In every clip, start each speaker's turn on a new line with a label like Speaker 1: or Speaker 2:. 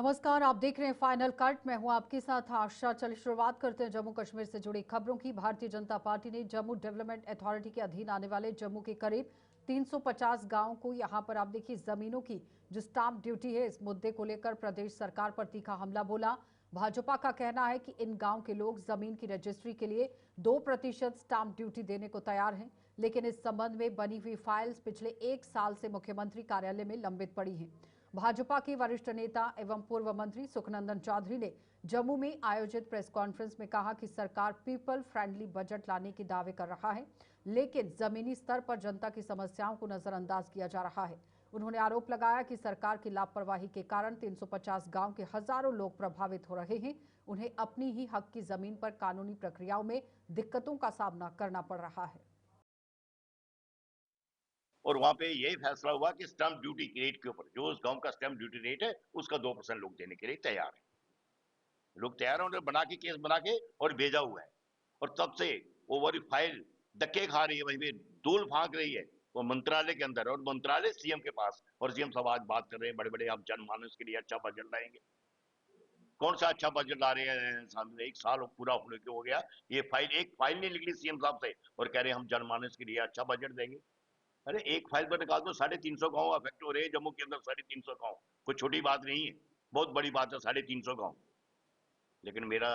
Speaker 1: नमस्कार, आप देख रहे हैं फाइनल कट। मैं हूं आपके साथ आशा। चलिए शुरुआत करते हैं जम्मू कश्मीर से जुड़ी खबरों की। भारतीय जनता पार्टी ने जम्मू डेवलपमेंट अथॉरिटी के अधीन आने वाले जम्मू के करीब 350 गांवों को यहां पर आप देखिए जमीनों की जो स्टाम्प ड्यूटी है, इस मुद्दे को लेकर प्रदेश सरकार पर तीखा हमला बोला। भाजपा का कहना है कि इन गांव के लोग जमीन की रजिस्ट्री के लिए 2% स्टाम्प ड्यूटी देने को तैयार हैं, लेकिन इस संबंध में बनी हुई फाइल्स पिछले 1 साल से मुख्यमंत्री कार्यालय में लंबित पड़ी हैं। भाजपा के वरिष्ठ नेता एवं पूर्व मंत्री सुखनंदन चौधरी ने जम्मू में आयोजित प्रेस कॉन्फ्रेंस में कहा कि सरकार पीपल फ्रेंडली बजट लाने के दावे कर रहा है, लेकिन जमीनी स्तर पर जनता की समस्याओं को नजरअंदाज किया जा रहा है। उन्होंने आरोप लगाया कि सरकार की लापरवाही के कारण 350 गांव के हजारों लोग प्रभावित हो रहे हैं। उन्हें अपनी ही हक की जमीन पर कानूनी प्रक्रियाओं में दिक्कतों का सामना करना पड़ रहा है।
Speaker 2: और वहां पे यही फैसला हुआ कि स्टैंप ड्यूटी रेट के ऊपर जो उस गांव का स्टैंप ड्यूटी रेट है उसका 2% लोग देने के लिए तैयार है। लोग तैयार है, उन्होंने बना के केस बना के और भेजा हुआ है। और तब से ओवर फाइल धक्के खा रही है, वहीं पे धूल फांक रही है वो मंत्रालय के अंदर, और मंत्रालय सीएम के पास। और सीएम साहब आज बात कर रहे हैं बड़े बड़े हम जनमानस के लिए अच्छा बजट लाएंगे। कौन सा अच्छा बजट ला रहे हैं? सामने 1 साल पूरा होने को हो गया, ये फाइल एक फाइल नहीं निकली सीएम साहब से और कह रहे हैं हम जनमानस के लिए अच्छा बजट देंगे। अरे एक फाइल पर निकाल दो, 350 गांव अफेक्ट हो रहे हैं जम्मू के अंदर। 350 गांव कोई छोटी बात नहीं है, बहुत बड़ी बात है 350 गांव। लेकिन मेरा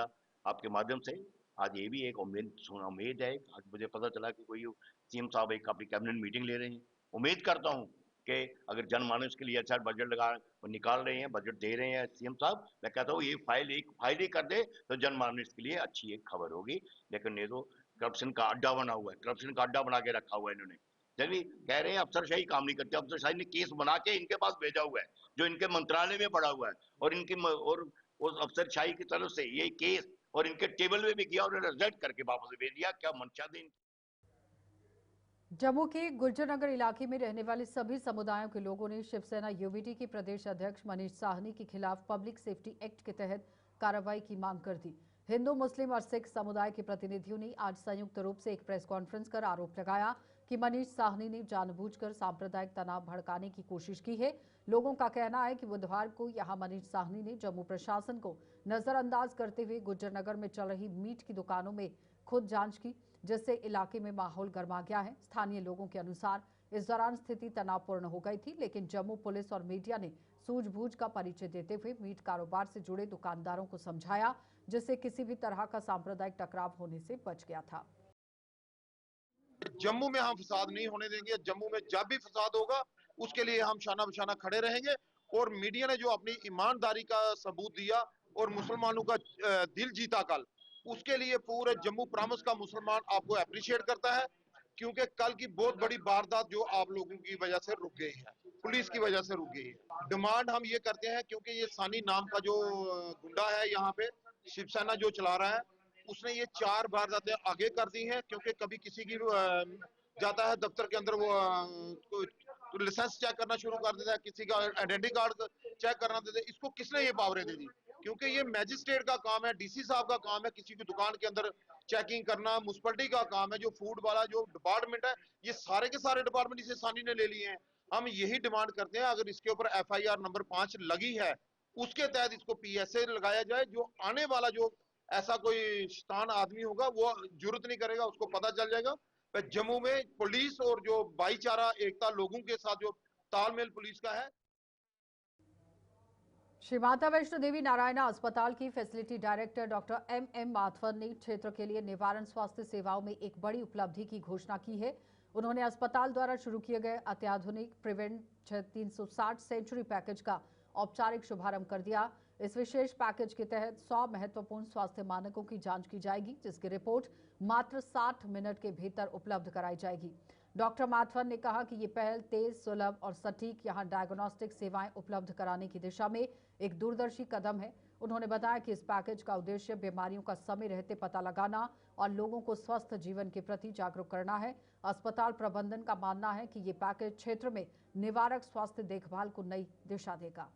Speaker 2: आपके माध्यम से आज ये भी एक उम्मीद है। आज मुझे पता चला कि कोई सीएम साहब एक अपनी कैबिनेट मीटिंग ले रहे हैं। उम्मीद करता हूं कि अगर जनमानस के लिए अच्छा बजट लगा निकाल रहे हैं, बजट दे रहे हैं सीएम साहब, मैं कहता हूँ ये एक फाइल ही कर दे तो जनमानस के लिए अच्छी एक खबर होगी। लेकिन ये तो करप्शन का अड्डा बना हुआ है, करप्शन का अड्डा बना के रखा हुआ है इन्होंने। जब भी कह रहे हैं अफसरशाही काम नहीं करते, अफसरशाही ने केस बना के इनके पास भेजा हुआ है जो इनके मंत्रालय में पड़ा हुआ है। और और उस अफसरशाही की तरफ से ये केस और इनके टेबल में भी किया और उन्होंने रिजेक्ट करके वापस भेज दिया। क्या मंशा थी?
Speaker 1: जम्मू के गुर्जरनगर इलाके में रहने वाले सभी समुदायों के लोगों ने शिवसेना यूबीटी के प्रदेश अध्यक्ष मनीष साहनी के खिलाफ पब्लिक सेफ्टी एक्ट के तहत कार्रवाई की मांग कर दी। हिंदू, मुस्लिम और सिख समुदाय के प्रतिनिधियों ने आज संयुक्त रूप से एक प्रेस कॉन्फ्रेंस कर आरोप लगाया कि मनीष साहनी ने जानबूझकर सांप्रदायिक तनाव भड़काने की कोशिश की है। लोगों का कहना है कि बुधवार को यहां मनीष साहनी ने जम्मू प्रशासन को नजरअंदाज करते हुए गुर्जरनगर में चल रही मीट की दुकानों में खुद जांच की, जिससे इलाके में माहौल गर्मा गया है। स्थानीय लोगों के अनुसार इस दौरान स्थिति तनावपूर्ण हो गई थी, लेकिन जम्मू पुलिस और मीडिया ने सूझबूझ का परिचय देते हुए मीट कारोबार से जुड़े दुकानदारों को समझाया, जिससे किसी भी तरह का सांप्रदायिक टकराव होने से बच गया था।
Speaker 3: जम्मू में हम फसाद नहीं होने देंगे। जम्मू में जब भी फसाद होगा उसके लिए हम शाना बशाना खड़े रहेंगे। और मीडिया ने जो अपनी ईमानदारी का सबूत दिया और मुसलमानों का दिल जीता कल, उसके लिए पूरे जम्मू प्रांत का मुसलमान आपको अप्रिशिएट करता है। क्योंकि कल की बहुत बड़ी वारदात जो आप लोगों की वजह से रुक गई है, पुलिस की वजह से रुक गई है। डिमांड हम ये करते हैं क्योंकि ये सानी नाम का जो गुंडा है यहाँ पे शिवसेना जो चला रहा है, उसने ये 4 वारदातें आगे कर दी हैं। क्योंकि कभी किसी की जाता है दफ्तर के अंदर, वो तो लाइसेंस चेक करना शुरू कर देता है, किसी का आइडेंटिटी कार्ड चेक करना देता है। इसको किसने ये पावरें दे दी? क्योंकि ये मैजिस्ट्रेट का काम है, डीसी साहब का काम है किसी की दुकान के अंदर चेकिंग करना। म्युनिसिपैलिटी का काम है, जो फूड वाला जो डिपार्टमेंट है, ये सारे के सारे डिपार्टमेंट इसे सानी ने ले लिए हैं। हम यही डिमांड करते हैं, अगर इसके ऊपर FIR नंबर 5 लगी है, उसके तहत इसको PSA लगाया जाए। जो आने वाला जो ऐसा कोई शैतान आदमी होगा वो जरूरत नहीं करेगा, उसको पता चल जाएगा। जम्मू में पुलिस और जो भाईचारा एकता लोगों के साथ जो तालमेल पुलिस का है।
Speaker 1: श्री माता वैष्णो देवी नारायणा अस्पताल की facility director doctor MM Mathbar ने क्षेत्र के लिए निवारण स्वास्थ्य सेवाओं में एक बड़ी उपलब्धि की घोषणा की है। उन्होंने अस्पताल द्वारा शुरू किए गए अत्याधुनिक प्रिवेंट 360 सेंचुरी पैकेज का औपचारिक शुभारंभ कर दिया। इस विशेष पैकेज के तहत 100 महत्वपूर्ण स्वास्थ्य मानकों की जांच की जाएगी, जिसकी रिपोर्ट मात्र 60 मिनट के भीतर उपलब्ध कराई जाएगी। डॉक्टर माथवर ने कहा कि ये पहल तेज, सुलभ और सटीक यहां डायग्नोस्टिक सेवाएं उपलब्ध कराने की दिशा में एक दूरदर्शी कदम है। उन्होंने बताया कि इस पैकेज का उद्देश्य बीमारियों का समय रहते पता लगाना और लोगों को स्वस्थ जीवन के प्रति जागरूक करना है। अस्पताल प्रबंधन का मानना है कि ये पैकेज क्षेत्र में निवारक स्वास्थ्य देखभाल को नई दिशा देगा।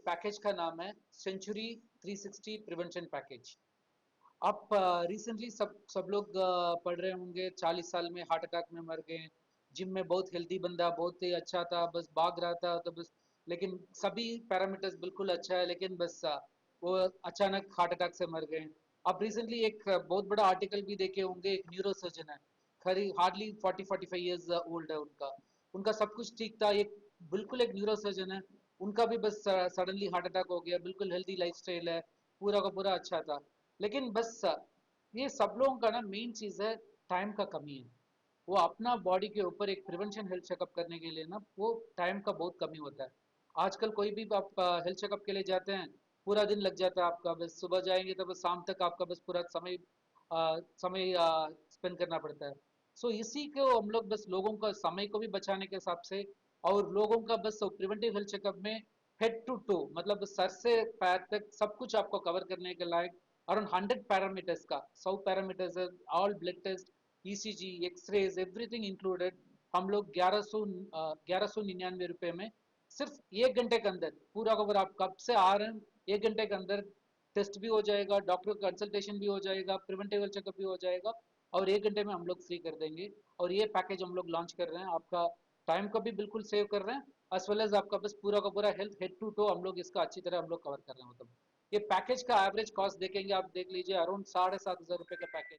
Speaker 4: पैकेज का नाम है सेंचुरी 360 प्रिवेंशन पैकेज। आप रिसेंटली सब लोग पढ़ रहे होंगे, 40 साल में हार्ट अटैक में मर गए। जिम में बहुत हेल्दी बंदा, बहुत ही अच्छा था, बस भाग रहा था, तो बस लेकिन सभी पैरामीटर्स बिल्कुल अच्छा है, लेकिन बस वो अचानक हार्ट अटैक से मर गए। आप रिसेंटली एक बहुत बड़ा आर्टिकल भी देखे होंगे, एक न्यूरो सर्जन है, खरी हार्डली 40-45 ईयर्स ओल्ड है उनका, उनका सब कुछ ठीक था, एक बिल्कुल एक न्यूरो सर्जन है, उनका भी बस सडनली हार्ट अटैक हो गया। बिल्कुल हेल्दी लाइफस्टाइल है, पूरा का पूरा अच्छा था, लेकिन बस ये सब लोगों का ना मेन चीज है, टाइम का कमी है। वो अपना बॉडी के ऊपर एक प्रिवेंशन हेल्थ चेकअप करने के लिए ना वो टाइम का बहुत कमी होता है। आजकल कोई भी आप हेल्थ चेकअप के लिए जाते हैं, पूरा दिन लग जाता है आपका, बस सुबह जाएंगे तो बस शाम तक आपका बस पूरा समय स्पेंड करना पड़ता है। सो इसी को हम लोग बस लोगों का समय को भी बचाने के हिसाब से, और लोगों का बस प्रिवेंटिव हेल्थ चेकअप में हेड टू टो, मतलब सर से पैर तक सब कुछ आपको कवर करने के लायक अराउंड 100 पैरामीटर्स का 100 parameters, all blood test, ECG, x-rays, everything included, हम लोग 1199 रुपए में सिर्फ 1 घंटे के अंदर पूरा कवर। आप कब से आ रहे हैं, 1 घंटे के अंदर टेस्ट भी हो जाएगा, डॉक्टर कंसल्टेशन भी हो जाएगा, प्रिवेंटिव चेकअप भी हो जाएगा, और 1 घंटे में हम लोग फ्री कर देंगे। और ये पैकेज हम लोग लॉन्च कर रहे हैं, आपका टाइम को भी बिल्कुल सेव कर रहे हैं, एज वेल एज आपका बस पूरा का पूरा हेल्थ हेड टू टो हम लोग इसका अच्छी तरह हम लोग कवर कर रहे हैं। मतलब ये पैकेज का एवरेज कॉस्ट देखेंगे आप, देख लीजिए अराउंड 7,500 रुपए का पैकेज।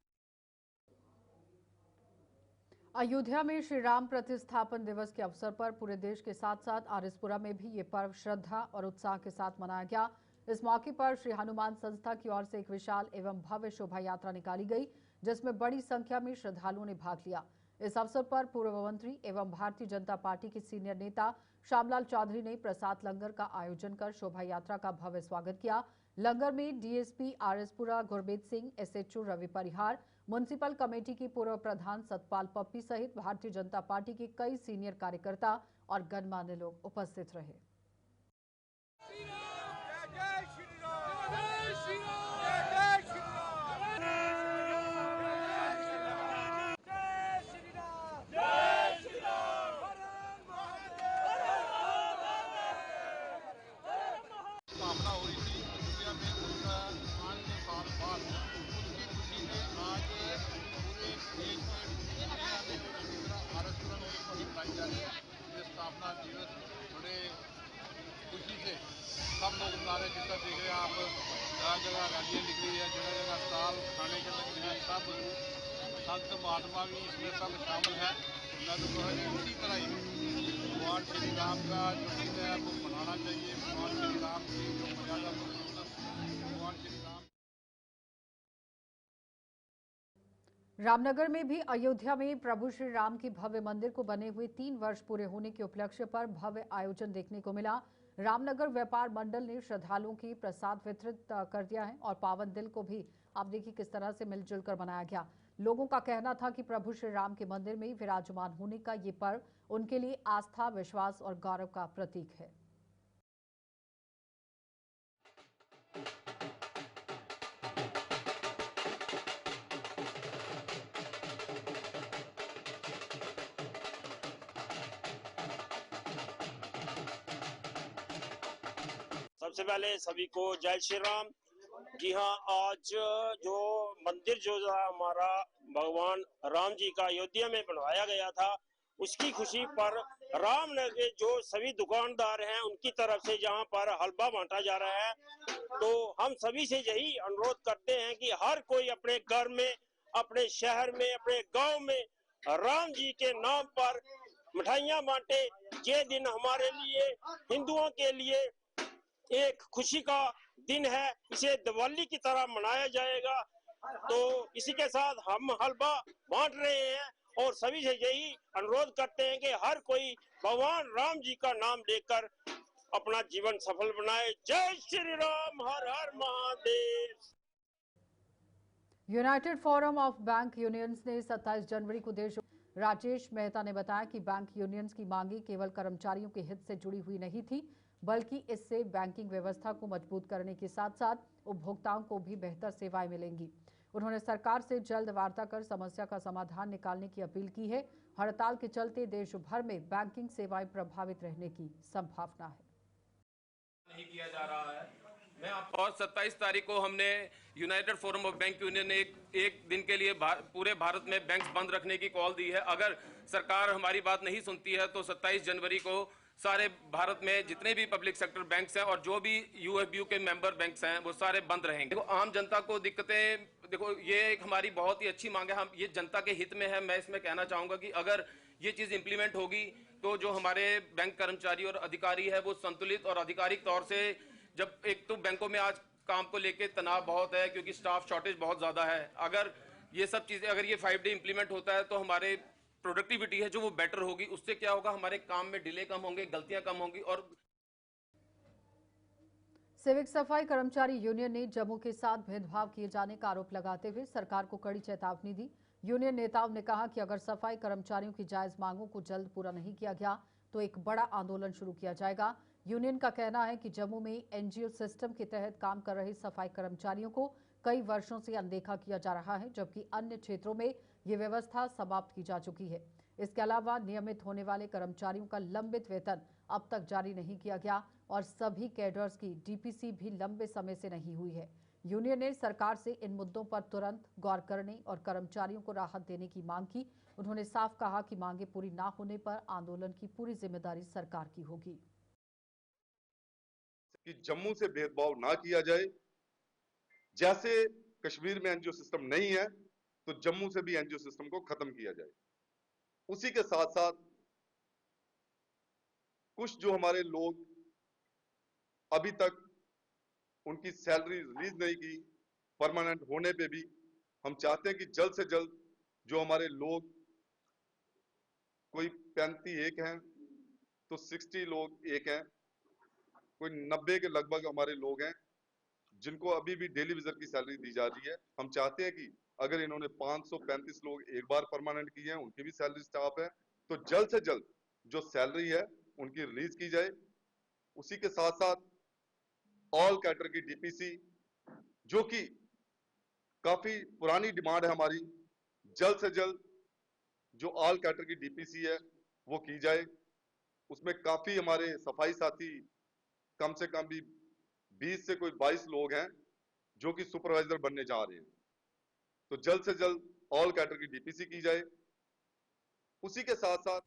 Speaker 1: अयोध्या में श्री राम प्रतिष्ठापन दिवस के अवसर पर पूरे देश के साथ साथ आरएसपुरा में भी ये पर्व श्रद्धा और उत्साह के साथ मनाया गया। इस मौके पर श्री हनुमान संस्था की ओर से एक विशाल एवं भव्य शोभा यात्रा निकाली गई, जिसमें बड़ी संख्या में श्रद्धालुओं ने भाग लिया। इस अवसर पर पूर्व मंत्री एवं भारतीय जनता पार्टी के सीनियर नेता श्यामलाल चौधरी ने प्रसाद लंगर का आयोजन कर शोभा यात्रा का भव्य स्वागत किया। लंगर में डीएसपी आरएसपुरा गुरमीत सिंह, एसएचओ रवि परिहार, म्युनिसिपल कमेटी की पूर्व प्रधान सतपाल पप्पी सहित भारतीय जनता पार्टी के कई सीनियर कार्यकर्ता और गणमान्य लोग उपस्थित रहे।
Speaker 3: स्थापना हुई थी अयोध्या में, उसका 500 साल बाद उसकी खुशी में आज पूरे देश में, दुनिया में और इसी तरह आरएसपुरा में एक खुशी मनाई जा रही है। ये स्थापना दिवस बड़े खुशी से सब लोग मना रहे हैं। जिसका देख रहे हैं आप, जगह जगह रैलियाँ निकली है, जगह जगह स्टॉल खाने के लग रहे हैं, सब संत महात्मा भी इसमें सब शामिल है। मैं तो कहूँ इसी तरह ही भगवान श्री राम का जो दिन है वो मनाना चाहिए। भगवान श्री राम की जो मर्यादा पुरुषोत्तम भगवान श्री राम।
Speaker 1: रामनगर में भी अयोध्या में प्रभु श्री राम की भव्य मंदिर को बने हुए 3 वर्ष पूरे होने के उपलक्ष्य पर भव्य आयोजन देखने को मिला। रामनगर व्यापार मंडल ने श्रद्धालुओं की प्रसाद वितरित कर दिया है और पावन दिल को भी आप देखिए किस तरह से मिलजुल कर मनाया गया। लोगों का कहना था कि प्रभु श्री राम के मंदिर में विराजमान होने का ये पर्व उनके लिए आस्था, विश्वास और गौरव का प्रतीक है।
Speaker 5: सबसे पहले सभी को जय श्री राम। जी हाँ, आज जो मंदिर जो हमारा भगवान राम जी का अयोध्या में बनवाया गया था, उसकी खुशी पर रामनगर के जो सभी दुकानदार हैं उनकी तरफ से जहाँ पर हलवा बांटा जा रहा है, तो हम सभी से यही अनुरोध करते हैं कि हर कोई अपने घर में, अपने शहर में, अपने गांव में राम जी के नाम पर मिठाइयाँ बांटे। ये दिन हमारे लिए, हिंदुओं के लिए एक खुशी का दिन है, इसे दिवाली की तरह मनाया जाएगा। तो इसी के साथ हम हलवा बांट रहे हैं और सभी से यही अनुरोध करते हैं कि हर कोई भगवान राम जी का नाम लेकर अपना जीवन सफल बनाए। जय श्री राम, हर हर Mahadev.
Speaker 1: United Forum of Bank Unions ने 27 जनवरी को देश। राजेश मेहता ने बताया कि बैंक यूनियंस की मांगे केवल कर्मचारियों के हित से जुड़ी हुई नहीं थी, बल्कि इससे बैंकिंग व्यवस्था को मजबूत करने के साथ साथ उपभोक्ताओं को भी बेहतर सेवाएं मिलेंगी। उन्होंने सरकार से जल्द वार्ता कर समस्या का समाधान निकालने की अपील की है। हड़ताल के चलते देश भर में बैंकिंग सेवाएं प्रभावित रहने की संभावना है।
Speaker 6: नहीं किया जा रहा है। और 27 तारीख को हमने United Forum of bank union ने एक दिन के लिए पूरे भारत में बैंक बंद रखने की कॉल दी है। अगर सरकार हमारी बात नहीं सुनती है तो 27 जनवरी को सारे भारत में जितने भी पब्लिक सेक्टर बैंक्स हैं और जो भी यूएफबीयू के मेंबर बैंक्स हैं वो सारे बंद रहेंगे। देखो आम जनता को दिक्कतें, देखो ये एक हमारी बहुत ही अच्छी मांग है, हम ये जनता के हित में है। मैं इसमें कहना चाहूंगा कि अगर ये चीज इंप्लीमेंट होगी तो जो हमारे बैंक कर्मचारी और अधिकारी है वो संतुलित और आधिकारिक तौर से, जब एक तो बैंकों में आज काम को लेके तनाव बहुत है क्योंकि स्टाफ शॉर्टेज बहुत ज्यादा है, अगर ये सब चीजें, अगर ये 5 डे इंप्लीमेंट होता है तो हमारे प्रोडक्टिविटी है जो वो बेटर होगी। उससे क्या होगा, हमारे काम में डिले कम होंगे, गलतियां कम होंगी। और
Speaker 1: सिविक सफाई कर्मचारी यूनियन ने जम्मू के साथ भेदभाव किए जाने का आरोप लगाते हुए सरकार को कड़ी चेतावनी दी। यूनियन नेताओं ने कहा कि अगर सफाई कर्मचारियों की जायज मांगों को जल्द पूरा नहीं किया गया तो एक बड़ा आंदोलन शुरू किया जाएगा। यूनियन का कहना है कि जम्मू में एनजीओ सिस्टम के तहत काम कर रहे सफाई कर्मचारियों को कई वर्षों से अनदेखा किया जा रहा है, जबकि अन्य क्षेत्रों में ये व्यवस्था समाप्त की जा चुकी है। इसके अलावा नियमित होने वाले कर्मचारियों का लंबित वेतन अब तक जारी नहीं किया गया और सभी कैडर्स की डीपीसी भी लंबे समय से नहीं हुई है। यूनियन ने सरकार से इन मुद्दों पर तुरंत गौर करने और कर्मचारियों को राहत देने की मांग की। उन्होंने साफ कहा कि मांगे पूरी न होने पर आंदोलन की पूरी जिम्मेदारी सरकार की होगी।
Speaker 7: कि जम्मू से भेदभाव ना किया जाए, जैसे कश्मीर में एनजीओ सिस्टम नहीं है तो जम्मू से भी एनजीओ सिस्टम को खत्म किया जाए। उसी के साथ साथ कुछ जो हमारे लोग अभी तक उनकी सैलरी रिलीज नहीं की, परमानेंट होने पे भी हम चाहते हैं कि जल्द से जल्द जो हमारे लोग, कोई 35 एक हैं तो 60 लोग एक हैं, कोई 90 के लगभग हमारे लोग हैं जिनको अभी भी डेली विजर की सैलरी दी जा रही है। हम चाहते हैं कि अगर इन्होंने 535 लोग एक बार परमानेंट किए हैं, उनकी भी सैलरी स्टाफ है, तो जल्द से जल्द जो सैलरी है उनकी रिलीज की जाए। उसी के साथ साथ ऑल कैडर की डीपीसी, जो कि काफी पुरानी डिमांड है हमारी, जल्द से जल्द जो ऑल कैडर की डीपीसी है वो की जाए। उसमें काफी हमारे सफाई साथी, कम से कम भी 20 से कोई 22 लोग हैं जो कि सुपरवाइजर बनने जा रहे हैं, तो जल्द से जल्द ऑल कैडर की डीपीसी की जाए। उसी के साथ साथ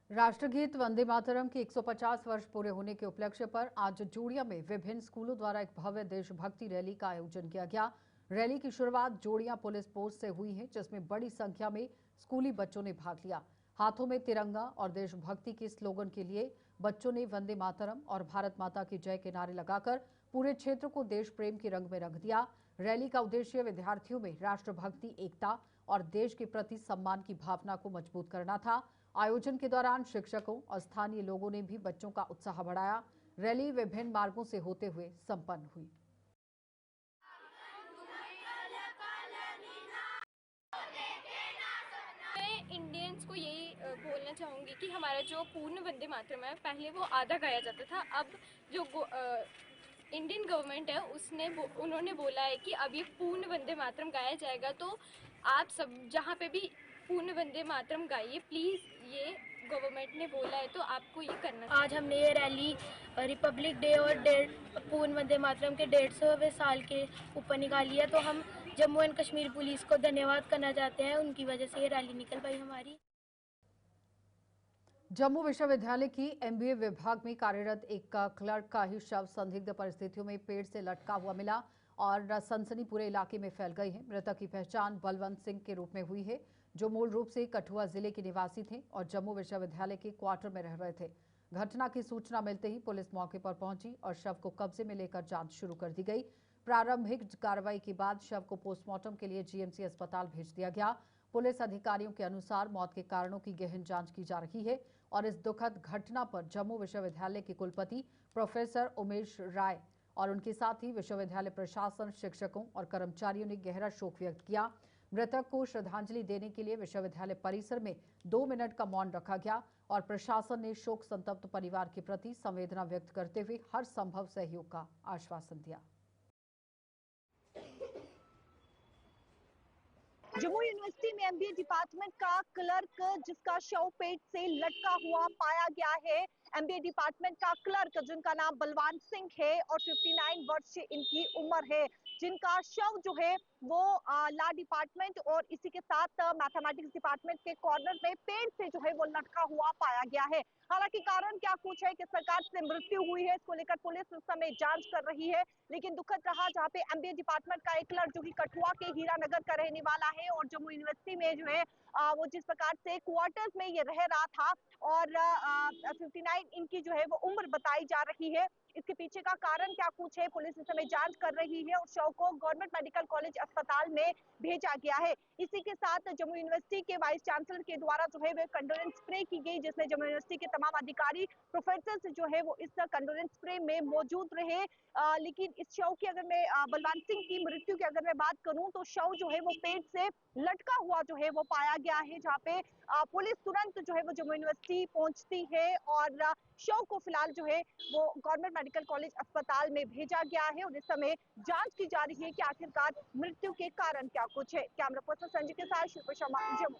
Speaker 1: राष्ट्रगीत वंदे मातरम के 150 वर्ष पूरे होने के उपलक्ष्य पर आज जोड़िया में विभिन्न स्कूलों द्वारा एक भव्य देशभक्ति रैली का आयोजन किया गया। रैली की शुरुआत जोड़िया पुलिस पोस्ट से हुई है, जिसमें बड़ी संख्या में स्कूली बच्चों ने भाग लिया। हाथों में तिरंगा और देशभक्ति के स्लोगन के लिए बच्चों ने वंदे मातरम और भारत माता की जय के नारे लगाकर पूरे क्षेत्र को देश प्रेम के रंग में रंग दिया। रैली का उद्देश्य विद्यार्थियों में राष्ट्रभक्ति, एकता और देश के प्रति सम्मान की भावना को मजबूत करना था। आयोजन के दौरान शिक्षकों और स्थानीय लोगों ने भी बच्चों का उत्साह बढ़ाया। रैली विभिन्न मार्गों से होते हुए संपन्न हुई।
Speaker 8: मैं इंडियंस को यही बोलना चाहूँगी कि हमारा जो पूर्ण वंदे मातरम है, पहले वो आधा गाया जाता था। अब जो इंडियन गवर्नमेंट है उन्होंने बोला है कि अब ये पूर्ण वंदे मातरम गाया जाएगा। तो आप सब जहाँ पे भी पूर्ण वंदे मातरम गाइए प्लीज़, ये गवर्नमेंट ने बोला है तो आपको ये करना चाहिए।
Speaker 9: आज हमने ये रैली रिपब्लिक डे और पूर्ण वंदे मातरम के 150वें साल के ऊपर निकाली है, तो हम जम्मू एंड कश्मीर पुलिस को धन्यवाद करना चाहते हैं, उनकी वजह से ये रैली निकल पाई हमारी।
Speaker 1: जम्मू विश्वविद्यालय की एमबीए विभाग में कार्यरत एक क्लर्क का ही शव संदिग्ध परिस्थितियों में पेड़ से लटका हुआ मिला और सनसनी पूरे इलाके में फैल गई है। मृतक की पहचान बलवंत सिंह के रूप में हुई है, जो मूल रूप से कठुआ जिले के निवासी थे और जम्मू विश्वविद्यालय के क्वार्टर में रह रहे थे। घटना की सूचना मिलते ही पुलिस मौके पर पहुंची और शव को कब्जे में लेकर जांच शुरू कर दी गई। प्रारंभिक कार्रवाई के बाद शव को पोस्टमार्टम के लिए जीएमसी अस्पताल भेज दिया गया। पुलिस अधिकारियों के अनुसार मौत के कारणों की गहन जांच की जा रही है और इस दुखद घटना पर जम्मू विश्वविद्यालय के कुलपति प्रोफेसर उमेश राय और उनके साथ ही विश्वविद्यालय प्रशासन, शिक्षकों और कर्मचारियों ने गहरा शोक व्यक्त किया। मृतक को श्रद्धांजलि देने के लिए विश्वविद्यालय परिसर में 2 मिनट का मौन रखा गया और प्रशासन ने शोक संतप्त परिवार के प्रति संवेदना व्यक्त करते हुए हर संभव सहयोग का आश्वासन दिया।
Speaker 10: जम्मू यूनिवर्सिटी में एमबीए डिपार्टमेंट का क्लर्क जिसका शव पेट से लटका हुआ पाया गया है, एमबीए डिपार्टमेंट का क्लर्क जिनका नाम बलवान सिंह है और 59 वर्ष इनकी उम्र है, जिनका शव जो है वो लॉ डिपार्टमेंट और इसी के साथ मैथमेटिक्स डिपार्टमेंट के कॉर्नर में पेड़ से जो है वो लटका हुआ पाया गया है। हालांकि कारण क्या कुछ है, किस प्रकार से मृत्यु हुई है, इसको लेकर पुलिस उस समय जांच कर रही है। लेकिन दुखद रहा जहां पे एमबीए डिपार्टमेंट का एक क्लर्क जो कि कठुआ के हीरानगर का रहने वाला है और जम्मू यूनिवर्सिटी में जो है वो जिस प्रकार से क्वार्टर्स में ये रह रहा था और 59 इनकी जो है वो उम्र बताई जा रही है। इसके पीछे का कारण क्या कुछ है, पुलिस इस समय जांच कर रही है और शव को गवर्नमेंट मेडिकल कॉलेज अस्पताल में भेजा गया है। इसी के साथ जम्मू यूनिवर्सिटी के वाइस चांसलर के द्वारा जो है वो कंडोलेंस स्प्रे की गई, जिसमें जम्मू यूनिवर्सिटी के तमाम अधिकारी प्रोफेसर जो है वो इस कंडोलेंस स्प्रे में मौजूद रहे। लेकिन इस शव की अगर मैं बलवान सिंह की मृत्यु की अगर मैं बात करूं तो शव जो है वो पेड़ से लटका हुआ जो है वो पाया गया है, जहाँ पे पुलिस तुरंत जो है वो जम्मू यूनिवर्सिटी पहुंचती है और शव को फिलहाल जो है वो गवर्नमेंट मेडिकल कॉलेज अस्पताल में भेजा गया है और इस समय जांच की जा रही है कि आखिरकार मृत्यु के कारण क्या कुछ है। कैमरा पर्सन संजय के साथ शिल्पा शर्मा, जम्मू।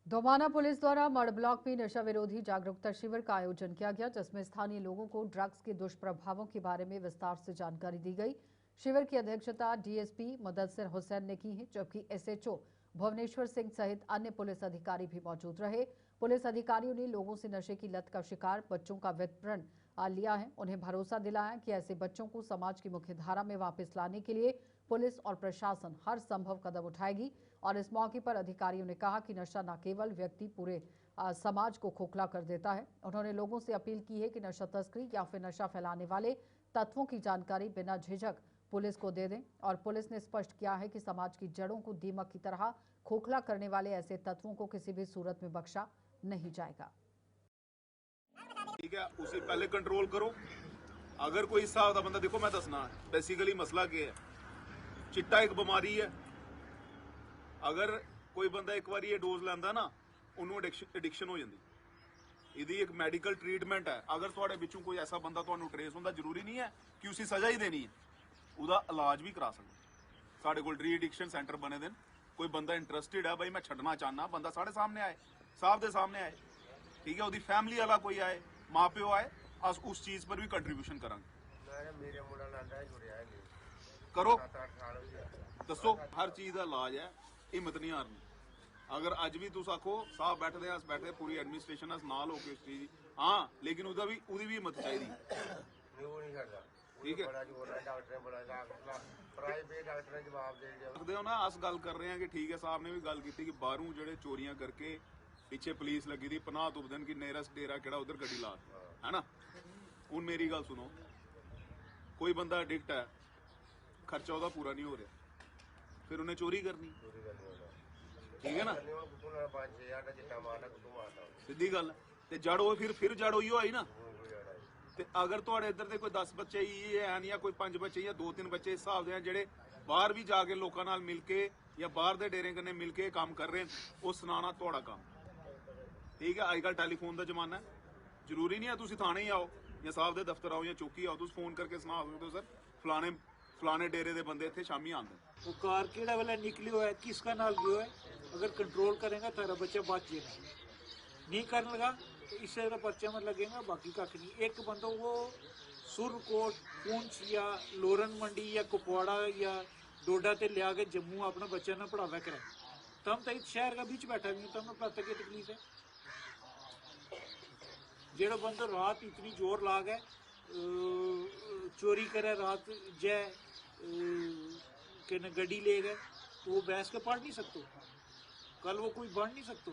Speaker 1: दोमाना पुलिस द्वारा मड़ ब्लॉक में नशा विरोधी जागरूकता शिविर का आयोजन किया गया, जिसमें स्थानीय लोगों को ड्रग्स के दुष्प्रभावों के बारे में विस्तार से जानकारी दी गई। शिविर की अध्यक्षता डीएसपी मुदस्सिर हुसैन ने की है, जबकि एसएचओ भुवनेश्वर सिंह सहित अन्य पुलिस अधिकारी भी मौजूद रहे। पुलिस अधिकारियों ने लोगों से नशे की लत का शिकार बच्चों का विवरण लिया है, उन्हें भरोसा दिलाया कि ऐसे बच्चों को समाज की मुख्य धारा में वापस लाने के लिए पुलिस और प्रशासन हर संभव कदम उठाएगी। और इस मौके पर अधिकारियों ने कहा कि नशा न केवल व्यक्ति पूरे समाज को खोखला कर देता है। उन्होंने लोगों से अपील की है कि नशा तस्करी या फिर नशा फैलाने वाले तत्वों की जानकारी बिना झिझक पुलिस को दे दें। और पुलिस ने स्पष्ट किया है कि समाज की जड़ों को दीमक की तरह खोखला करने वाले ऐसे तत्वों को किसी भी सूरत में बख्शा नहीं जाएगा।
Speaker 11: ठीक है, उसे पहले कंट्रोल करो। अगर कोई हिसाब का बंदा, देखो मैं दसना बेसिकली मसला क्या है, चिट्टा एक बीमारी है। अगर कोई बंदा एक बार ये डोज लेंदा ना, उन्होंने एडिक्शन हो जाती। इहदी एक मेडिकल ट्रीटमेंट है। अगर तुहाडे विचों कोई ऐसा बंदा तुहानू ट्रेस होंदा, जरूरी नहीं है कि उसी सजा ही देनी है, उहदा इलाज भी करा सकते। साडे कोल री एडिक्शन सेंटर बने दे। कोई बंदा इंटरस्टेड है, भाई मैं छड्डना चाहना, बंदा साढ़े सामने आए, साहब दे सामने आए, ठीक है, उसकी फैमिली वाला कोई आए, माँ प्यो आए, अस उस चीज पर भी कंट्रीब्यूशन करांगे। करो, दसो, हर चीज का इलाज है, हिम्मत नहीं हारनी। अगर अज भी तुस आखो साहब बैठे अस बैठे, पूरी एडमिनिस्ट्रेशन अस नाल हो के उस चीज, हाँ, लेकिन उहदी भी हिम्मत चाहिए। ठीक है, देखते हो ना, अस गल कर रहे हैं कि ठीक है, साहब ने भी गल की कि बाहरों जेडे चोरियां करके पिछे पुलिस लगी थी, पनाह तुपदन की नेरस्ट डेरा केड़ा उधर गड्डी ला, है ना। हुण मेरी गल सुनो, कोई बंदा एडिक्ट है, खर्चा उहदा पूरा नहीं हो रहा, फिर उन्हें चोरी करनी, ठीक है ना, सीधी गल है। जड़ हो फिर जड़ ही आई ना। ते अगर तुहाडे इधर दे कोई 10 बच्चे ही हैं या कोई 5 बच्चे या 2-3 बच्चे हिसाब दे जेडे बाहर भी जाके लोकां नाल मिल के या बाहर दे डेरे कन्नै मिल के काम कर रहे हैं, वो सुनाना तुहाडा काम, ठीक है। अजकल टैलीफोन का जमाना है, जरूरी नहीं है तुसीं थाने ही आओ या साहब दे दफ्तर आओ या चौकी आओ, तुसीं फोन करके सुना सकते हो, सर फलाने डेरे दे बंदे इत्थे शामी आंदे।
Speaker 12: वो कार केड़ा वाला निकली हुआ है, किसका नाल गयो है, अगर कंट्रोल करेगा तारा बच्चा बच जाएगा, नहीं करने लगा तो इससे पर्चा में लगेगा, बाकी कख नहीं। एक बंदो वो सुरकोट, पुंछ या लोरन मंडी या कुपवाड़ा या डोडा ते लिया के जम्मू अपना बच्चा ना पढ़ावा करे, तम तो इस शहर का बीच बैठा भी तम पता क्या तकलीफ है। जेड़ा बंदो रात इतनी जोर लाग है चोरी करे, रात जय के न गड्डी ले गए, तो वो बैस के पढ़ नहीं सकते, कल वो कोई बढ़ नहीं सकते,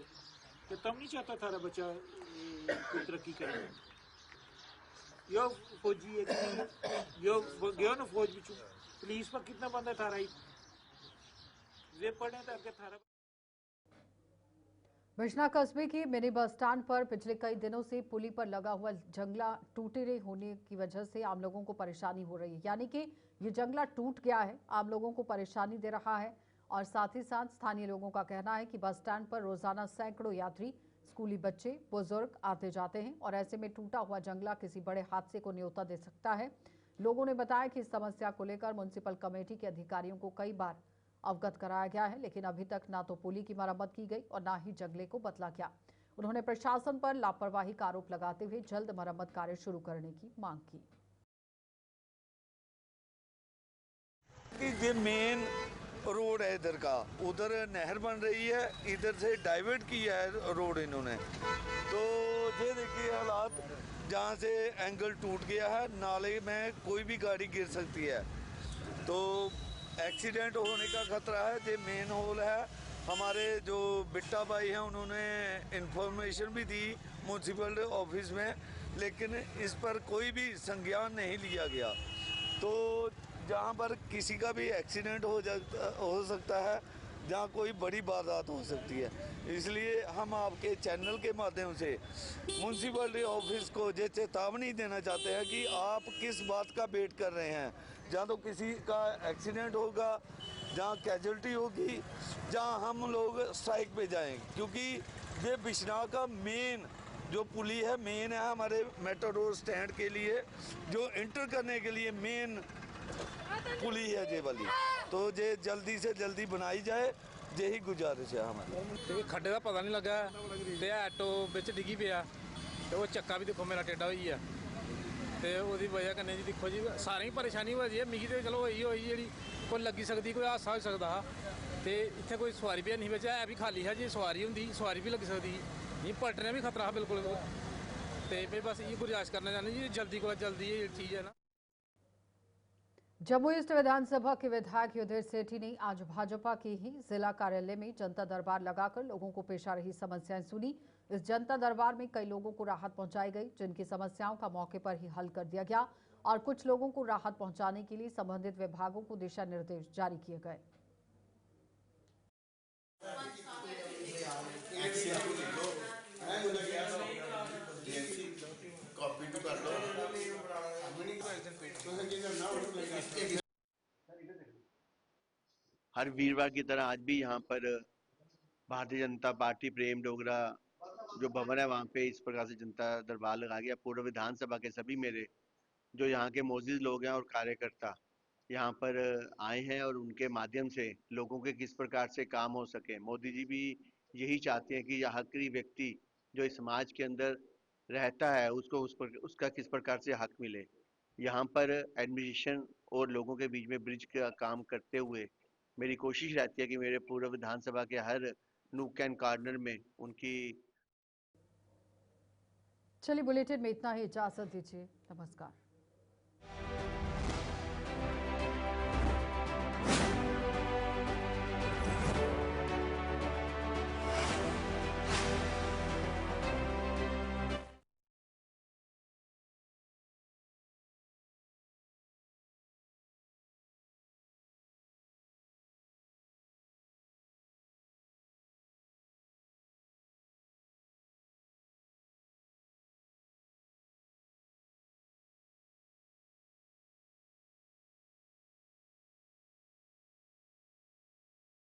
Speaker 12: तो तब नहीं चाहता थारा बच्चा कोई तरक्की करे। यो फौजी है, यो गयो ना फौज बिचू, पुलिस पर कितना बंदा थारा ही वे पढ़े तो थारा।
Speaker 1: बिजना कस्बे के मिनी बस स्टैंड पर पिछले कई दिनों से पुली पर लगा हुआ जंगला टूटे होने की वजह से आम लोगों को परेशानी हो रही है, यानी कि ये जंगला टूट गया है, आम लोगों को परेशानी दे रहा है। और साथ ही साथ स्थानीय लोगों का कहना है कि बस स्टैंड पर रोजाना सैकड़ों यात्री, स्कूली बच्चे, बुजुर्ग आते जाते हैं और ऐसे में टूटा हुआ जंगला किसी बड़े हादसे को न्योता दे सकता है। लोगों ने बताया कि इस समस्या को लेकर म्युनिसिपल कमेटी के अधिकारियों को कई बार अवगत कराया गया है, लेकिन अभी तक ना तो पुली की मरम्मत की गई और ना ही जंगले को बदला गया। उन्होंने प्रशासन पर लापरवाही का आरोप लगाते हुए जल्द मरम्मत कार्य शुरू करने की मांग की।
Speaker 13: ये मेन रोड है इधर का, उधर नहर बन रही है, इधर से डाइवर्ट किया है रोड इन्होंने। तो ये देखिए हालात, जहाँ से एंगल टूट गया है, नाले में कोई भी गाड़ी गिर सकती है, तो एक्सीडेंट होने का खतरा है। ये मेन होल है। हमारे जो बिट्टा भाई हैं उन्होंने इन्फॉर्मेशन भी दी म्यूनसिपल ऑफिस में, लेकिन इस पर कोई भी संज्ञान नहीं लिया गया। तो जहाँ पर किसी का भी एक्सीडेंट हो सकता है, जहाँ कोई बड़ी वारदात हो सकती है, इसलिए हम आपके चैनल के माध्यम से म्यूनसिपलिटी ऑफिस को ये चेतावनी देना चाहते हैं कि आप किस बात का वेट कर रहे हैं। जहाँ तो किसी का एक्सीडेंट होगा, जहाँ कैजुअल्टी होगी, जहाँ हम लोग स्ट्राइक पे जाएंगे, क्योंकि ये बिश्नाह का मेन जो पुली है, मेन है हमारे मेट्रो रोड स्टैंड के लिए, जो इंटर करने के लिए मेन पुली है ये वाली। तो ये जल्दी से जल्दी बनाई जाए, यही गुजारिश है हमारी।
Speaker 14: खड्डे का पता नहीं लगा ते ऑटो बिच डिगी पिया, ते वो चक्का भी देखो मेरा टेढ़ा होई है, ते ओदी वजह कन्नै जी देखो जी सारें ही परेशानी होई है। मिगी ते चलो होई जेह्ड़ी कोई लग्गी सकदी, कोई हादसा होई सकदा हा, ते इत्थै कोई सवारी भी नहीं बिच है भी खाली है। जी सवारी होंदी सवारी भी लग्गी सकदी ही, जी पलटने भी खतरा हा बिल्कुल। ते मैं बस ये गुजारिश करना चाहन्नी जी जल्दी को जल्दी ये चीज़ है ना।
Speaker 1: जम्मू ईस्ट विधानसभा के विधायक युधिर सेठी ने आज भाजपा के ही जिला कार्यालय में जनता दरबार लगाकर लोगों को पेश आ रही समस्याएं सुनी। इस जनता दरबार में कई लोगों को राहत पहुंचाई गई, जिनकी समस्याओं का मौके पर ही हल कर दिया गया, और कुछ लोगों को राहत पहुंचाने के लिए संबंधित विभागों को दिशा निर्देश जारी किए गए।
Speaker 15: हर वीरवार की तरह आज भी यहाँ पर भारतीय जनता पार्टी प्रेम डोगरा जो भवन है वहाँ पे इस प्रकार से जनता दरबार लगा गया। पूर्व विधानसभा के सभी मेरे जो यहाँ के मौजूद लोग हैं और कार्यकर्ता यहाँ पर आए हैं, और उनके माध्यम से लोगों के किस प्रकार से काम हो सके। मोदी जी भी यही चाहते हैं कि यह हकरी व्यक्ति जो इस समाज के अंदर रहता है उसको उसका किस प्रकार से हक मिले। यहाँ पर एडमिनिस्ट्रेशन और लोगों के बीच में ब्रिज का काम करते हुए मेरी कोशिश रहती है कि मेरे पूर्व विधानसभा के हर नूक एंड कॉर्नर में उनकी।
Speaker 1: चलिए बुलेटिन में इतना ही, इजाजत दीजिए, नमस्कार।